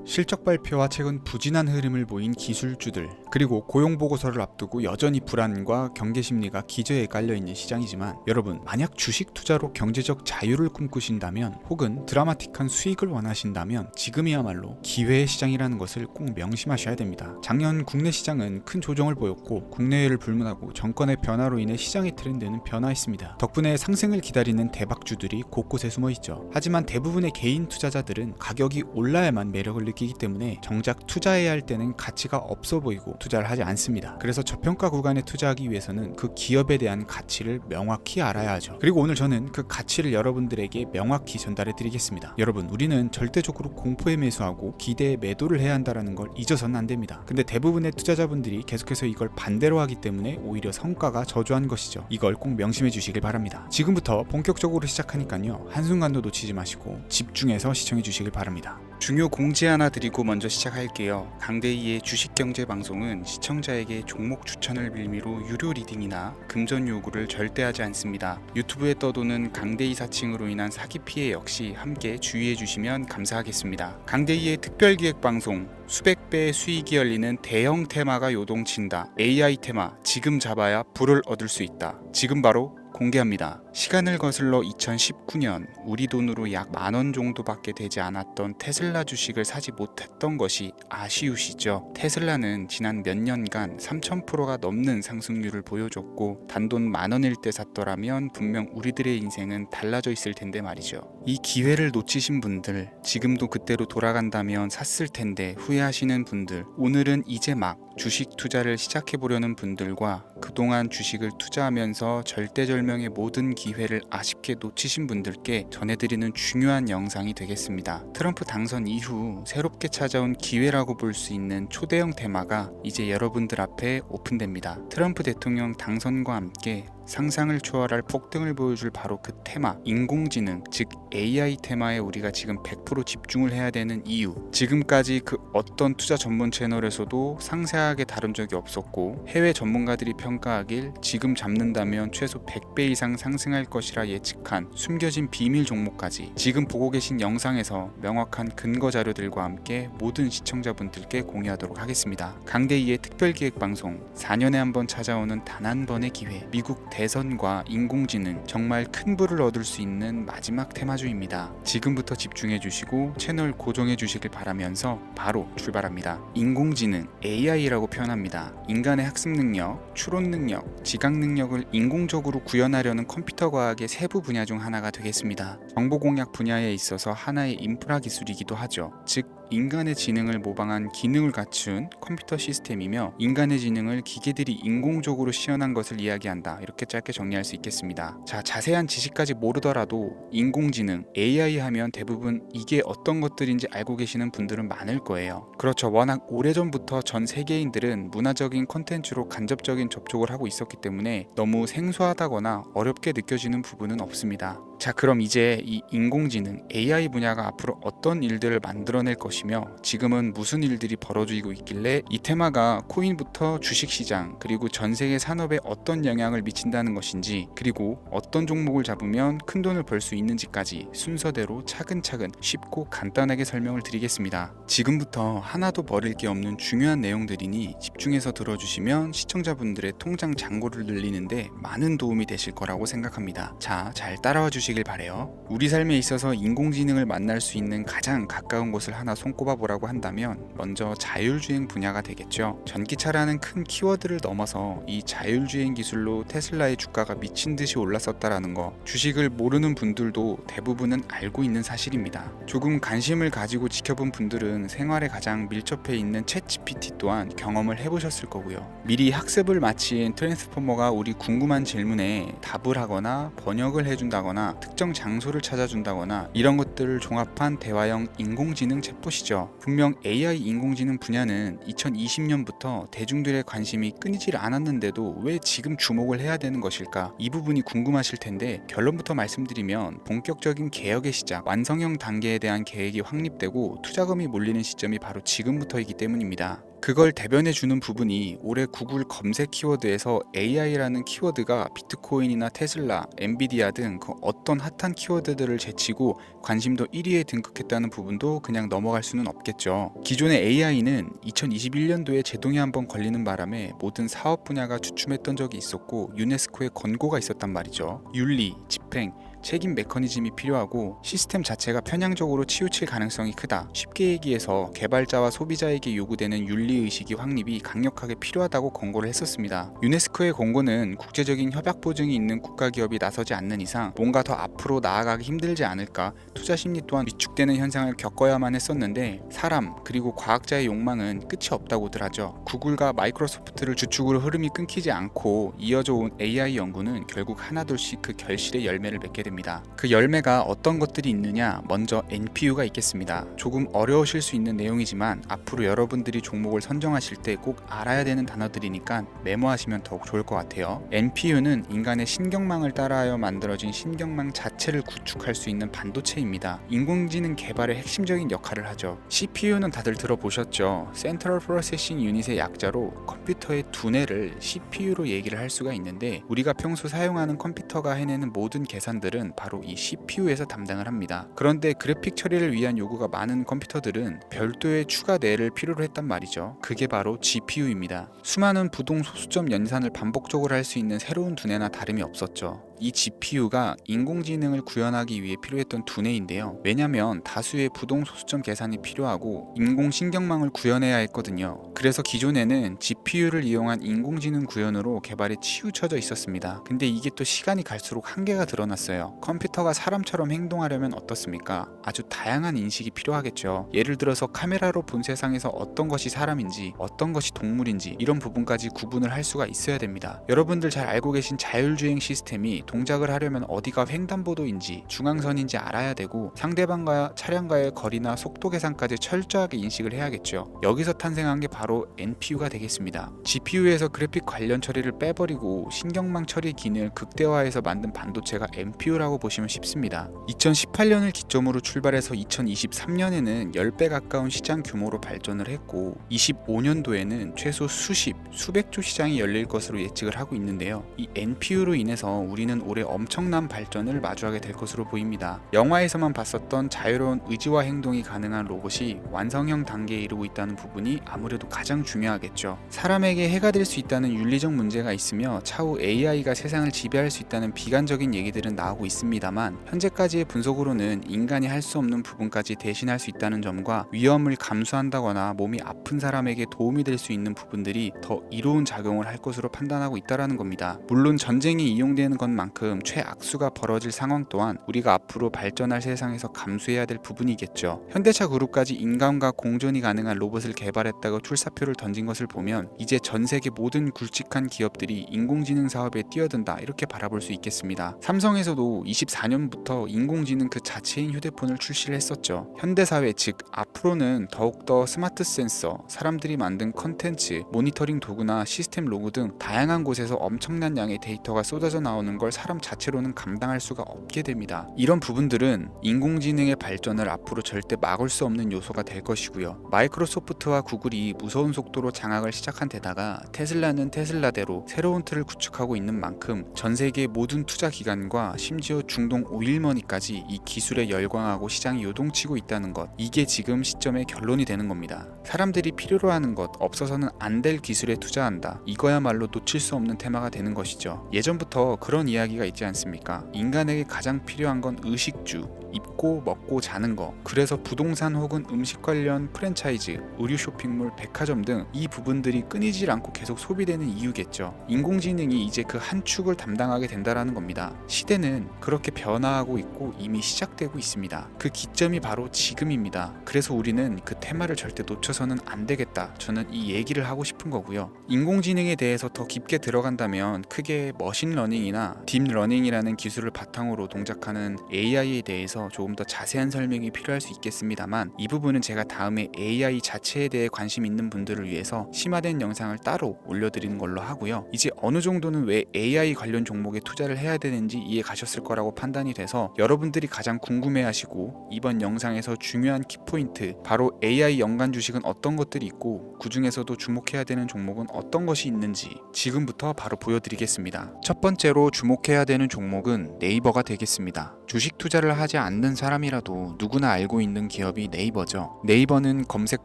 실적 발표와 최근 부진한 흐름을 보인 기술주들, 그리고 고용보고서를 앞두고 여전히 불안과 경계심리가 기저에 깔려있는 시장이지만, 여러분, 만약 주식 투자로 경제적 자유를 꿈꾸신다면, 혹은 드라마틱한 수익을 원하신다면 지금이야말로 기회의 시장이라는 것을 꼭 명심하셔야 됩니다. 작년 국내 시장은 큰 조정을 보였고, 국내외를 불문하고 정권의 변화로 인해 시장의 트렌드는 변화했습니다. 덕분에 상승을 기다리는 대박주들이 곳곳에 숨어있죠. 하지만 대부분의 개인 투자자들은 가격이 올라야만 매력을 느끼기 때문에 정작 투자해야 할 때는 가치가 없어 보이고 투자를 하지 않습니다. 그래서 저평가 구간에 투자하기 위해서는 그 기업에 대한 가치를 명확히 알아야 하죠. 그리고 오늘 저는 그 가치를 여러분들에게 명확히 전달해 드리겠습니다. 여러분, 우리는 절대적으로 공포에 매수하고 기대에 매도를 해야 한다는 걸 잊어서는 안 됩니다. 근데 대부분의 투자자분들이 계속해서 이걸 반대로 하기 때문에 오히려 성과가 저조한 것이죠. 이걸 꼭 명심해 주시길 바랍니다. 지금부터 본격적으로 시작하니까요, 한순간도 놓치지 마시고 집중해서 시청해 주시길 바랍니다. 중요 공지 하나 드리고 먼저 시작할게요. 강대희의 주식경제 방송은 시청자에게 종목 추천을 빌미로 유료 리딩이나 금전 요구를 절대 하지 않습니다. 유튜브에 떠도는 강대희 사칭으로 인한 사기 피해 역시 함께 주의해 주시면 감사하겠습니다. 강대희의 특별기획 방송, 수백 배의 수익이 열리는 대형 테마가 요동친다. AI 테마, 지금 잡아야 불을 얻을 수 있다. 지금 바로 공개합니다. 시간을 거슬러 2019년 우리 돈으로 약 10,000원 정도밖에 되지 않았던 테슬라 주식을 사지 못했던 것이 아쉬우시죠? 테슬라는 지난 몇 년간 3000%가 넘는 상승률을 보여줬고, 단돈 10,000원일 때 샀더라면 분명 우리들의 인생은 달라져 있을 텐데 말이죠. 이 기회를 놓치신 분들, 지금도 그때로 돌아간다면 샀을 텐데 후회하시는 분들, 오늘은 이제 막 주식 투자를 시작해보려는 분들과 그동안 주식을 투자하면서 절대절명의 모든 기회를 아쉽게 놓치신 분들께 전해드리는 중요한 영상이 되겠습니다. 트럼프 당선 이후 새롭게 찾아온 기회라고 볼 수 있는 초대형 테마가 이제 여러분들 앞에 오픈됩니다. 트럼프 대통령 당선과 함께 상상을 초월할 폭등을 보여줄 바로 그 테마, 인공지능, 즉 AI 테마에 우리가 지금 100% 집중을 해야 되는 이유, 지금까지 그 어떤 투자 전문 채널에서도 상세하게 다룬 적이 없었고, 해외 전문가들이 평가하길 지금 잡는다면 최소 100배 이상 상승할 것이라 예측한 숨겨진 비밀 종목까지 지금 보고 계신 영상에서 명확한 근거 자료들과 함께 모든 시청자분들께 공유하도록 하겠습니다. 강대희의 특별기획 방송, 4년에 한 번 찾아오는 단 한 번의 기회, 미국 대선과 인공지능, 정말 큰 부를 얻을 수 있는 마지막 테마주입니다. 지금부터 집중해 주시고 채널 고정해 주시길 바라면서 바로 출발합니다. 인공지능, AI라고 표현합니다. 인간의 학습 능력, 추론 능력, 지각 능력을 인공적으로 구현하려는 컴퓨터 과학의 세부 분야 중 하나가 되겠습니다. 정보 공략 분야에 있어서 하나의 인프라 기술이기도 하죠. 즉 인간의 지능을 모방한 기능을 갖춘 컴퓨터 시스템이며, 인간의 지능을 기계들이 인공적으로 시연한 것을 이야기한다. 이렇게 짧게 정리할 수 있겠습니다. 자, 자세한 지식까지 모르더라도 인공지능, AI 하면 대부분 이게 어떤 것들인지 알고 계시는 분들은 많을 거예요. 그렇죠. 워낙 오래전부터 전 세계인들은 문화적인 콘텐츠로 간접적인 접촉을 하고 있었기 때문에 너무 생소하다거나 어렵게 느껴지는 부분은 없습니다. 자, 그럼 이제 이 인공지능, AI 분야가 앞으로 어떤 일들을 만들어낼 것이며 지금은 무슨 일들이 벌어지고 있길래 이 테마가 코인부터 주식시장 그리고 전 세계 산업에 어떤 영향을 미친다는 것인지, 그리고 어떤 종목을 잡으면 큰돈을 벌 수 있는지까지 순서대로 차근차근 쉽고 간단하게 설명을 드리겠습니다. 지금부터 하나도 버릴 게 없는 중요한 내용들이니 집중해서 들어주시면 시청자분들의 통장 잔고를 늘리는데 많은 도움이 되실 거라고 생각합니다. 자, 잘 따라와 주시길 바래요. 우리 삶에 있어서 인공지능을 만날 수 있는 가장 가까운 곳을 하나 손꼽아 보라고 한다면 먼저 자율주행 분야가 되겠죠. 전기차라는 큰 키워드를 넘어서 이 자율주행 기술로 테슬라의 주가가 미친 듯이 올랐었다라는 거, 주식을 모르는 분들도 대부분은 알고 있는 사실입니다. 조금 관심을 가지고 지켜본 분들은 생활에 가장 밀접해 있는 챗GPT 또한 경험을 해보셨을 거고요. 미리 학습을 마친 트랜스포머가 우리 궁금한 질문에 답을 하거나 번역을 해준다거나 특정 장소를 찾아준다거나 이런 것들을 종합한 대화형 인공지능 챗봇이죠. 분명 AI 인공지능 분야는 2020년부터 대중들의 관심이 끊이질 않았는데도 왜 지금 주목을 해야 되는 것일까? 이 부분이 궁금하실 텐데, 결론부터 말씀드리면 본격적인 개혁의 시작, 완성형 단계에 대한 계획이 확립되고 투자금이 몰리는 시점이 바로 지금부터이기 때문입니다. 그걸 대변해주는 부분이 올해 구글 검색 키워드에서 AI라는 키워드가 비트코인이나 테슬라, 엔비디아 등 그 어떤 핫한 키워드들을 제치고 관심도 1위에 등극했다는 부분도 그냥 넘어갈 수는 없겠죠. 기존의 AI는 2021년도에 제동이 한번 걸리는 바람에 모든 사업 분야가 주춤했던 적이 있었고 유네스코의 권고가 있었단 말이죠. 윤리, 집행, 책임 메커니즘이 필요하고 시스템 자체가 편향적으로 치우칠 가능성이 크다. 쉽게 얘기해서 개발자와 소비자에게 요구되는 윤리의식이 확립이 강력하게 필요하다고 권고를 했었습니다. 유네스코의 권고는 국제적인 협약 보증이 있는 국가기업이 나서지 않는 이상 뭔가 더 앞으로 나아가기 힘들지 않을까, 투자 심리 또한 위축되는 현상을 겪어야만 했었는데 사람 그리고 과학자의 욕망은 끝이 없다고들 하죠. 구글과 마이크로소프트를 주축으로 흐름이 끊기지 않고 이어져 온 AI 연구는 결국 하나둘씩 그 결실의 열매를 맺게 됩니다. 그 열매가 어떤 것들이 있느냐, 먼저 NPU가 있겠습니다. 조금 어려우실 수 있는 내용이지만 앞으로 여러분들이 종목을 선정하실 때 꼭 알아야 되는 단어들이니까 메모하시면 더욱 좋을 것 같아요. NPU는 인간의 신경망을 따라하여 만들어진 신경망 자체를 구축할 수 있는 반도체입니다. 인공지능 개발의 핵심적인 역할을 하죠. CPU는 다들 들어보셨죠? Central Processing Unit의 약자로 컴퓨터의 두뇌를 CPU로 얘기를 할 수가 있는데 우리가 평소 사용하는 컴퓨터가 해내는 모든 계산들은 바로 이 CPU에서 담당을 합니다. 그런데 그래픽 처리를 위한 요구가 많은 컴퓨터들은 별도의 추가 뇌를 필요로 했단 말이죠. 그게 바로 GPU입니다. 수많은 부동 소수점 연산을 반복적으로 할 수 있는 새로운 두뇌나 다름이 없었죠. 이 GPU가 인공지능을 구현하기 위해 필요했던 두뇌인데요. 왜냐면 다수의 부동 소수점 계산이 필요하고 인공신경망을 구현해야 했거든요. 그래서 기존에는 GPU를 이용한 인공지능 구현으로 개발이 치우쳐져 있었습니다. 근데 이게 또 시간이 갈수록 한계가 드러났어요. 컴퓨터가 사람처럼 행동하려면 어떻습니까? 아주 다양한 인식이 필요하겠죠. 예를 들어서 카메라로 본 세상에서 어떤 것이 사람인지 어떤 것이 동물인지 이런 부분까지 구분을 할 수가 있어야 됩니다. 여러분들 잘 알고 계신 자율주행 시스템이 동작을 하려면 어디가 횡단보도인지 중앙선인지 알아야 되고 상대방과 차량과의 거리나 속도 계산까지 철저하게 인식을 해야겠죠. 여기서 탄생한 게 바로 NPU가 되겠습니다. GPU에서 그래픽 관련 처리를 빼버리고 신경망 처리 기능을 극대화해서 만든 반도체가 NPU라고 보시면 쉽습니다. 2018년을 기점으로 출발해서 2023년에는 10배 가까운 시장 규모로 발전을 했고 25년도에는 최소 수백조 시장이 열릴 것으로 예측을 하고 있는데요. 이 NPU로 인해서 우리는 올해 엄청난 발전을 마주하게 될 것으로 보입니다. 영화에서만 봤었던 자유로운 의지와 행동이 가능한 로봇이 완성형 단계에 이르고 있다는 부분이 아무래도 가장 중요하겠죠. 사람에게 해가 될 수 있다는 윤리적 문제가 있으며 차후 AI가 세상을 지배할 수 있다는 비관적인 얘기들은 나오고 있습니다만 현재까지의 분석으로는 인간이 할 수 없는 부분까지 대신할 수 있다는 점과 위험을 감수한다거나 몸이 아픈 사람에게 도움이 될 수 있는 부분들이 더 이로운 작용을 할 것으로 판단하고 있다는 겁니다. 물론 전쟁이 이용되는 것만큼 최악수가 벌어질 상황 또한 우리가 앞으로 발전할 세상에서 감수해야 될 부분이겠죠. 현대차 그룹까지 인간과 공존이 가능한 로봇을 개발했다고 출사표를 던진 것을 보면 이제 전 세계 모든 굵직한 기업들이 인공지능 사업에 뛰어든다 이렇게 바라볼 수 있겠습니다. 삼성에서도 24년부터 인공지능 그 자체인 휴대폰을 출시를 했었죠. 현대사회 즉 앞으로는 더욱더 스마트 센서, 사람들이 만든 컨텐츠, 모니터링 도구나 시스템 로그 등 다양한 곳에서 엄청난 양의 데이터가 쏟아져 나오는 걸 사람 자체로는 감당할 수가 없게 됩니다. 이런 부분들은 인공지능의 발전을 앞으로 절대 막을 수 없는 요소가 될 것이고요. 마이크로소프트와 구글이 무서운 속도로 장악을 시작한 데다가 테슬라는 테슬라대로 새로운 틀을 구축하고 있는 만큼 전 세계 모든 투자 기관과 심지어 중동 오일머니까지 이 기술에 열광하고 시장이 요동치고 있다는 것, 이게 지금 시점의 결론이 되는 겁니다. 사람들이 필요로 하는 것, 없어서는 안 될 기술에 투자한다. 이거야말로 놓칠 수 없는 테마가 되는 것이죠. 예전부터 그런 이야기가 있지 않습니까? 인간에게 가장 필요한 건 의식주, 입고 먹고 자는 거. 그래서 부동산 혹은 음식 관련 프랜차이즈, 의류 쇼핑몰, 백화점 등 이 부분들이 끊이질 않고 계속 소비되는 이유겠죠. 인공지능이 이제 그 한 축을 담당하게 된다라는 겁니다. 시대는 그렇게 변화하고 있고 이미 시작되고 있습니다. 그 기점이 바로 지금입니다. 그래서 우리는 그 테마를 절대 놓쳐서는 안 되겠다. 저는 이 얘기를 하고 싶은 거고요. 인공지능에 대해서 더 깊게 들어간다면 크게 머신러닝이나 딥러닝이라는 기술을 바탕으로 동작하는 AI에 대해서 조금 더 자세한 설명이 필요할 수 있겠습니다만 이 부분은 제가 다음에 AI 자체에 대해 관심 있는 분들을 위해서 심화된 영상을 따로 올려드리는 걸로 하고요. 이제 어느 정도는 왜 AI 관련 종목에 투자를 해야 되는지 이해 가셨을 거라고 판단이 돼서 여러분들이 가장 궁금해하시고 이번 영상에서 중요한 키포인트, 바로 AI 연간 주식은 어떤 것들이 있고 그 중에서도 주목해야 되는 종목은 어떤 것이 있는지 지금부터 바로 보여드리겠습니다. 첫 번째로 주목해야 되는 종목은 네이버가 되겠습니다. 주식 투자를 하지 않는 사람이라도 누구나 알고 있는 기업이 네이버죠. 네이버는 검색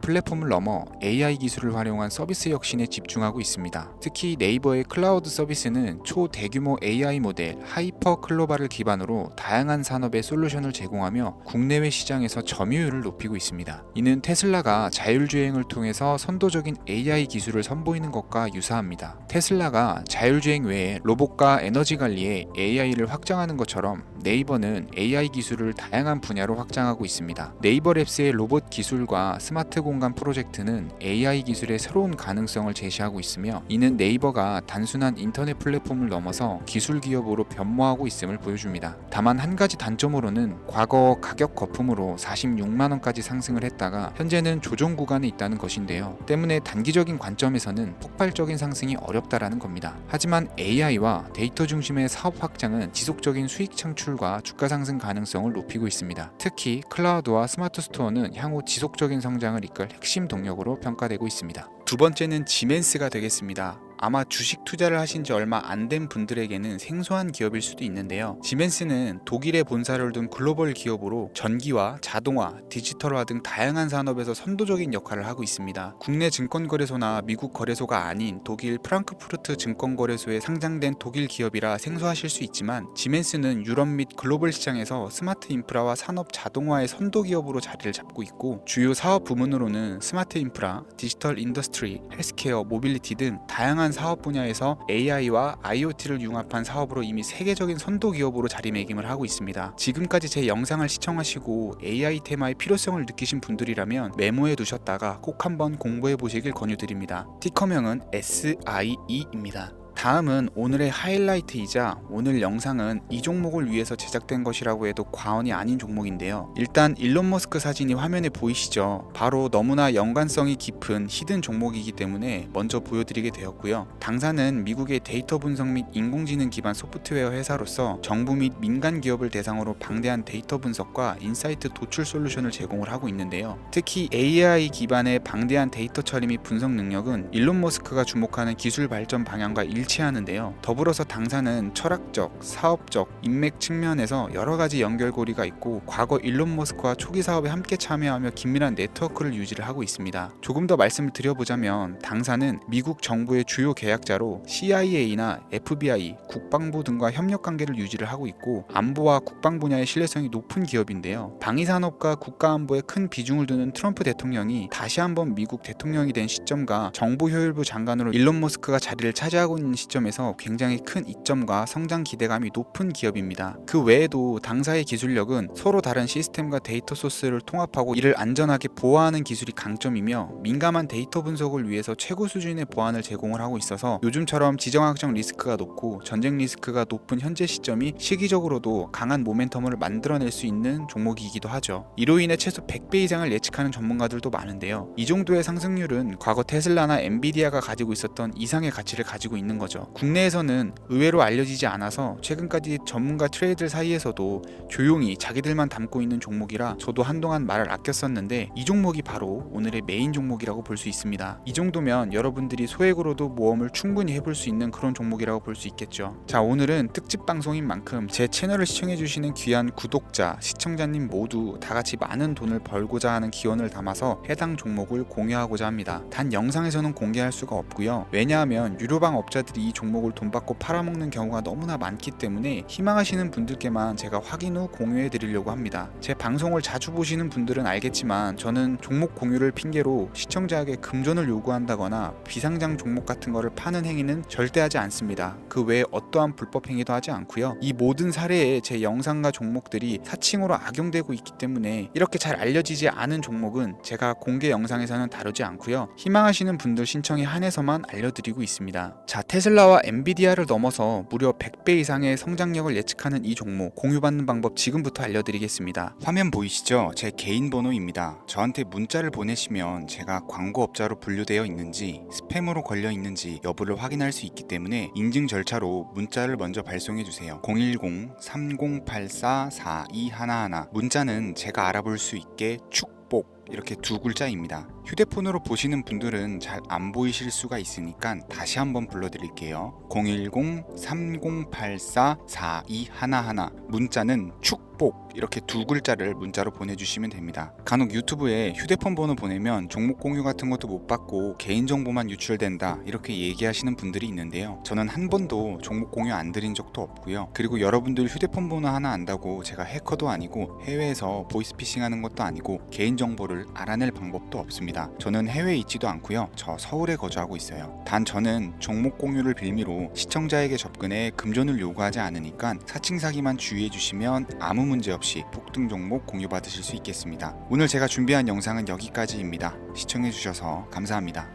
플랫폼을 넘어 AI 기술을 활용한 서비스 혁신에 집중하고 있습니다. 특히 네이버의 클라우드 서비스는 초대규모 AI 모델 하이퍼 클로바를 기반으로 다양한 산업에 솔루션을 제공하며 국내외 시장에서 점유율을 높이고 있습니다. 이는 테슬라가 자율주행을 통해서 선도적인 AI 기술을 선보이는 것과 유사합니다. 테슬라가 자율주행 외에 로봇과 에너지 관리에 AI를 확장하는 것처럼 네이버는 AI 기술을 다양한 분야로 확장하고 있습니다. 네이버 랩스의 로봇 기술과 스마트 공간 프로젝트는 AI 기술의 새로운 가능성을 제시하고 있으며 이는 네이버가 단순한 인터넷 플랫폼을 넘어서 기술 기업으로 변모하고 있음을 보여줍니다. 다만 한 가지 단점으로는 과거 가격 거품으로 46만 원까지 상승을 했다가 현재는 조정 구간에 있다는 것인데요. 때문에 단기적인 관점에서는 폭발적인 상승이 어렵다라는 겁니다. 하지만 AI와 데이터 중심의 사업 확장은 지속적인 수익 창출과 주가 상승 가능성을 높이고 있습니다. 특히 클라우드와 스마트 스토어는 향후 지속적인 성장을 이끌 핵심 동력으로 평가되고 있습니다. 두 번째는 지멘스가 되겠습니다. 아마 주식 투자를 하신 지 얼마 안 된 분들에게는 생소한 기업일 수도 있는데요. 지멘스는 독일에 본사를 둔 글로벌 기업으로 전기와 자동화, 디지털화 등 다양한 산업에서 선도적인 역할을 하고 있습니다. 국내 증권거래소나 미국 거래소가 아닌 독일 프랑크푸르트 증권거래소에 상장된 독일 기업이라 생소하실 수 있지만 지멘스는 유럽 및 글로벌 시장에서 스마트 인프라와 산업 자동화의 선도 기업으로 자리를 잡고 있고 주요 사업 부문으로는 스마트 인프라, 디지털 인더스트리, 헬스케어, 모빌리티 등 다양한 사업 분야에서 AI와 IoT를 융합한 사업으로 이미 세계적인 선도 기업으로 자리매김을 하고 있습니다. 지금까지 제 영상을 시청하시고 AI 테마의 필요성을 느끼신 분들이라면 메모해 두셨다가 꼭 한번 공부해 보시길 권유드립니다. 티커명은 SIE입니다. 다음은 오늘의 하이라이트이자 오늘 영상은 이 종목을 위해서 제작된 것이라고 해도 과언이 아닌 종목인데요. 일단 일론 머스크 사진이 화면에 보이시죠? 바로 너무나 연관성이 깊은 히든 종목이기 때문에 먼저 보여드리게 되었고요. 당사는 미국의 데이터 분석 및 인공지능 기반 소프트웨어 회사로서 정부 및 민간 기업을 대상으로 방대한 데이터 분석과 인사이트 도출 솔루션을 제공을 하고 있는데요. 특히 AI 기반의 방대한 데이터 처리 및 분석 능력은 일론 머스크가 주목하는 기술 발전 방향과 일치하는데요. 더불어서 당사는 철학적, 사업적, 인맥 측면에서 여러 가지 연결고리가 있고 과거 일론 머스크와 초기 사업에 함께 참여하며 긴밀한 네트워크를 유지를 하고 있습니다. 조금 더 말씀을 드려보자면 당사는 미국 정부의 주요 계약자로 CIA나 FBI, 국방부 등과 협력 관계를 유지를 하고 있고 안보와 국방 분야의 신뢰성이 높은 기업인데요. 방위산업과 국가안보에 큰 비중을 두는 트럼프 대통령이 다시 한번 미국 대통령이 된 시점과 정보효율부 장관으로 일론 머스크가 자리를 차지하고 있는 시점에서 굉장히 큰 이점과 성장 기대감이 높은 기업입니다. 그 외에도 당사의 기술력은 서로 다른 시스템과 데이터 소스를 통합하고 이를 안전하게 보호하는 기술이 강점이며 민감한 데이터 분석을 위해서 최고 수준의 보안을 제공을 하고 있어서 요즘처럼 지정학적 리스크가 높고 전쟁 리스크가 높은 현재 시점이 시기적으로도 강한 모멘텀을 만들어낼 수 있는 종목이기도 하죠. 이로 인해 최소 100배 이상을 예측하는 전문가들도 많은데요. 이 정도의 상승률은 과거 테슬라나 엔비디아가 가지고 있었던 이상의 가치를 가지고 있는 거죠. 국내에서는 의외로 알려지지 않아서 최근까지 전문가 트레이더 사이에서도 조용히 자기들만 담고 있는 종목이라 저도 한동안 말을 아꼈었는데 이 종목이 바로 오늘의 메인 종목이라고 볼 수 있습니다. 이 정도면 여러분들이 소액으로도 모험을 충분히 해볼 수 있는 그런 종목이라고 볼 수 있겠죠. 자, 오늘은 특집 방송인 만큼 제 채널을 시청해주시는 귀한 구독자, 시청자님 모두 다같이 많은 돈을 벌고자 하는 기원을 담아서 해당 종목을 공유하고자 합니다. 단 영상에서는 공개할 수가 없고요. 왜냐하면 유료방 업자들이 이 종목을 돈 받고 팔아먹는 경우가 너무나 많기 때문에 희망하시는 분들께만 제가 확인 후 공유해 드리려고 합니다. 제 방송을 자주 보시는 분들은 알겠지만 저는 종목 공유를 핑계로 시청자에게 금전을 요구한다거나 비상장 종목 같은 거를 파는 행위는 절대 하지 않습니다. 그 외에 어떠한 불법 행위도 하지 않고요. 이 모든 사례에 제 영상과 종목들이 사칭으로 악용되고 있기 때문에 이렇게 잘 알려지지 않은 종목은 제가 공개 영상에서는 다루지 않고요. 희망하시는 분들 신청에 한해서만 알려드리고 있습니다. 자, 테슬라와 엔비디아를 넘어서 무려 100배 이상의 성장력을 예측하는 이 종목 공유받는 방법 지금부터 알려드리겠습니다. 화면 보이시죠? 제 개인 번호입니다. 저한테 문자를 보내시면 제가 광고업자로 분류되어 있는지 스팸으로 걸려 있는지 여부를 확인할 수 있기 때문에 인증 절차로 문자를 먼저 발송해주세요. 010-3084-4211 문자는 제가 알아볼 수 있게 축복 이렇게 두 글자입니다. 휴대폰으로 보시는 분들은 잘 안 보이실 수가 있으니까 다시 한번 불러드릴게요. 010-3084-4211 문자는 축복 이렇게 두 글자를 문자로 보내주시면 됩니다. 간혹 유튜브에 휴대폰 번호 보내면 종목 공유 같은 것도 못 받고 개인정보만 유출된다 이렇게 얘기하시는 분들이 있는데요. 저는 한 번도 종목 공유 안 드린 적도 없고요. 그리고 여러분들 휴대폰 번호 하나 안다고 제가 해커도 아니고 해외에서 보이스피싱 하는 것도 아니고 개인정보를 알아낼 방법도 없습니다. 저는 해외에 있지도 않고요. 저 서울에 거주하고 있어요. 단 저는 종목 공유를 빌미로 시청자에게 접근해 금전을 요구하지 않으니까 사칭 사기만 주의해 주시면 아무 문제 없이 폭등 종목 공유 받으실 수 있겠습니다. 오늘 제가 준비한 영상은 여기까지입니다. 시청해 주셔서 감사합니다.